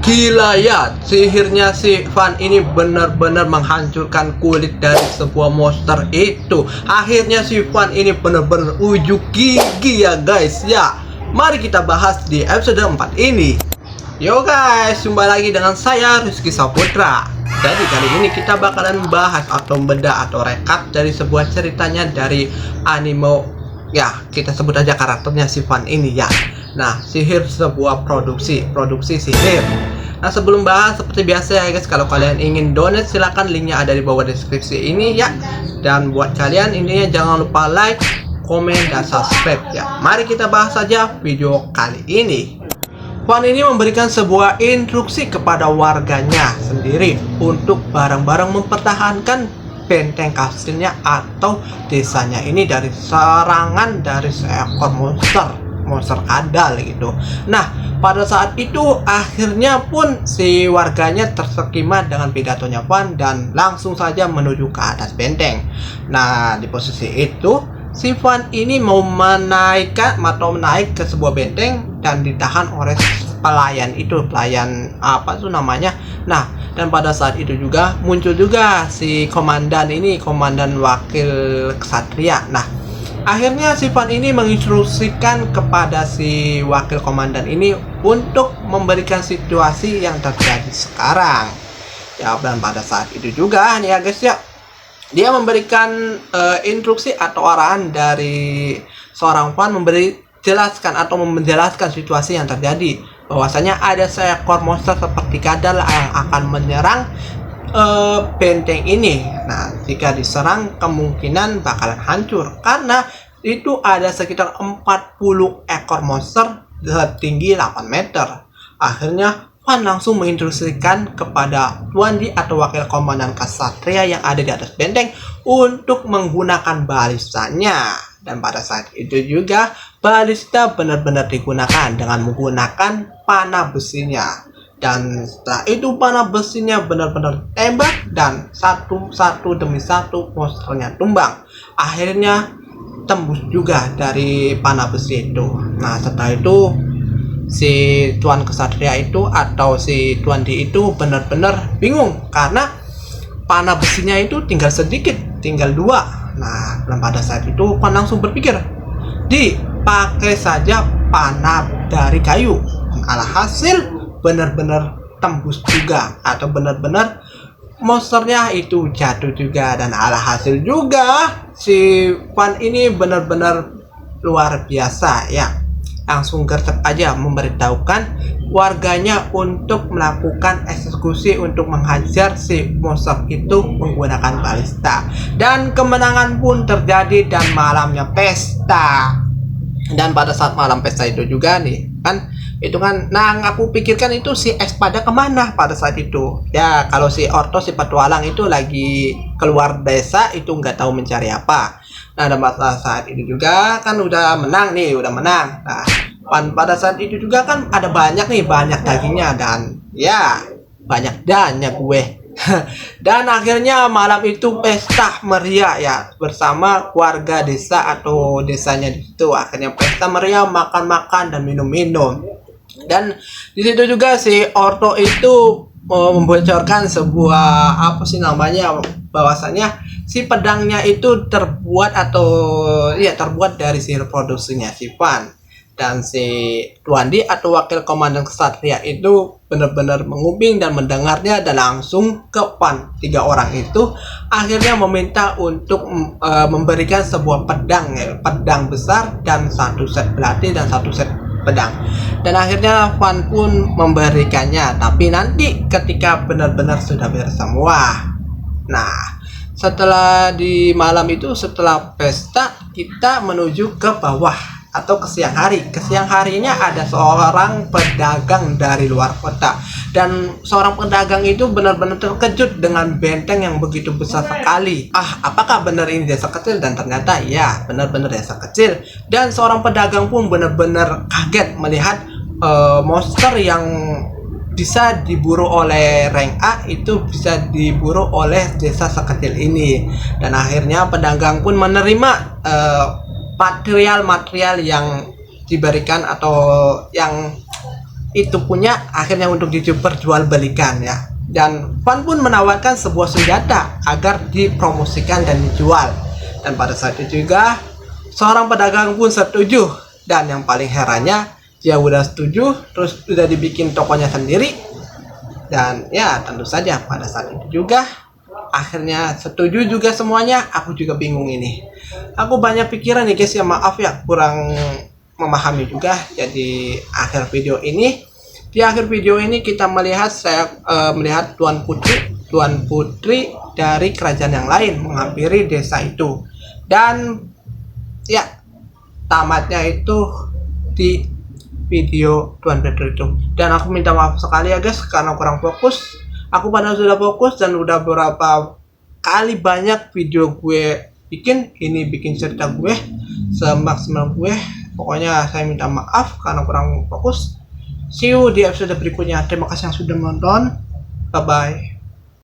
Gila ya, sihirnya si Van ini benar-benar menghancurkan kulit dari sebuah monster itu. Akhirnya si Van ini benar-benar ujuk gigi ya guys ya. Mari kita bahas di episode 4 ini. Yo guys, jumpa lagi dengan saya Rizky Saputra. Jadi kali ini kita bakalan bahas atau beda atau rekap dari sebuah ceritanya dari anime. Ya, kita sebut aja karakternya si Van ini ya. Nah, sihir sebuah produksi sihir. Nah, sebelum bahas seperti biasa ya guys, kalau kalian ingin donate silahkan, linknya ada di bawah deskripsi ini ya. Dan buat kalian intinya jangan lupa like, komen, dan subscribe ya. Mari kita bahas saja video kali ini. Van ini memberikan sebuah instruksi kepada warganya sendiri untuk bareng-bareng mempertahankan benteng kastilnya atau desanya ini dari serangan dari seekor monster kadal gitu. Nah, pada saat itu akhirnya pun si warganya terkesima dengan pidatonya Van dan langsung saja menuju ke atas benteng. Nah, di posisi itu si Van ini mau menaik ke sebuah benteng dan ditahan oleh pelayan apa tuh namanya. Nah, dan pada saat itu juga muncul juga si komandan wakil ksatria. Nah, akhirnya si Van ini menginstruksikan kepada si wakil komandan ini untuk memberikan situasi yang terjadi sekarang. Ya, dan pada saat itu juga nih ya guys ya, dia memberikan instruksi atau arahan dari seorang Van menjelaskan situasi yang terjadi, bahwasanya ada seekor monster seperti kadal yang akan menyerang benteng ini. Nah, jika diserang kemungkinan bakalan hancur karena itu ada sekitar 40 ekor monster setinggi 8 meter. Akhirnya Van langsung menginstruksikan kepada Tuan Di atau wakil komandan ksatria yang ada di atas benteng untuk menggunakan balisanya. Dan pada saat itu juga balista benar-benar digunakan dengan menggunakan panah besinya. Dan setelah itu panah besinya benar-benar tembak dan satu demi satu monsternya tumbang. Akhirnya tembus juga dari panah besi itu. Nah, setelah itu si Tuan Ksatria itu atau si Tuan Di itu benar-benar bingung karena panah besinya itu tinggal sedikit, tinggal 2. Nah, dan pada saat itu Van langsung berpikir, dipakai saja panah dari kayu. Alhasil benar-benar tembus juga atau benar-benar monsternya itu jatuh juga. Dan alhasil juga si Van ini benar-benar luar biasa ya, langsung gercep aja memberitahukan warganya untuk melakukan eksekusi untuk menghajar si monster itu menggunakan balista. Dan kemenangan pun terjadi dan malamnya pesta. Dan pada saat malam pesta itu juga nih nah aku pikirkan itu si Espada kemana pada saat itu ya. Kalau si Orto si petualang itu lagi keluar desa itu nggak tahu mencari apa. Nah, dan pada saat itu juga kan udah menang. Nah, pada saat itu juga kan ada banyak dagingnya dan ya banyak dannya gue. Dan akhirnya malam itu pesta meriah ya bersama warga desa atau desanya di situ. Akhirnya pesta meriah, makan-makan dan minum-minum. Dan di situ juga si Orto itu membocorkan sebuah bahwasanya si pedangnya itu terbuat dari sihir produksinya si Van. Dan si Tuan Di atau wakil komandan ksatria itu benar-benar menguping dan mendengarnya dan langsung ke Van. 3 orang itu akhirnya meminta untuk memberikan sebuah pedang besar dan 1 set belati dan 1 set pedang. Dan akhirnya Van pun memberikannya, tapi nanti ketika benar-benar sudah beres semua. Nah, setelah di malam itu, setelah pesta, kita menuju ke bawah atau ke siang hari. Ke siang harinya ada seorang pedagang dari luar kota. Dan seorang pedagang itu benar-benar terkejut dengan benteng yang begitu besar sekali. Apakah benar ini desa kecil? Dan ternyata ya, benar-benar desa kecil. Dan seorang pedagang pun benar-benar kaget melihat monster yang bisa diburu oleh rank A itu bisa diburu oleh desa sekecil ini. Dan akhirnya pedagang pun menerima material yang diberikan atau yang itu punya akhirnya untuk diperjualbelikan ya. Dan Van pun menawarkan sebuah senjata agar dipromosikan dan dijual. Dan pada saat itu juga seorang pedagang pun setuju. Dan yang paling herannya dia udah setuju, terus udah dibikin tokonya sendiri. Dan ya tentu saja pada saat itu juga akhirnya setuju juga semuanya. Aku juga bingung ini. Aku banyak pikiran nih guys ya, maaf ya kurang memahami juga. Jadi di akhir video ini kita melihat melihat Tuan Putri dari kerajaan yang lain menghampiri desa itu. Dan ya tamatnya itu di video Tuan Putri itu. Dan aku minta maaf sekali ya guys karena kurang fokus. Aku padahal sudah fokus dan udah berapa kali banyak video gue bikin cerita gue semaksimal gue. Pokoknya saya minta maaf karena kurang fokus. See you di episode berikutnya. Terima kasih yang sudah menonton. Bye bye.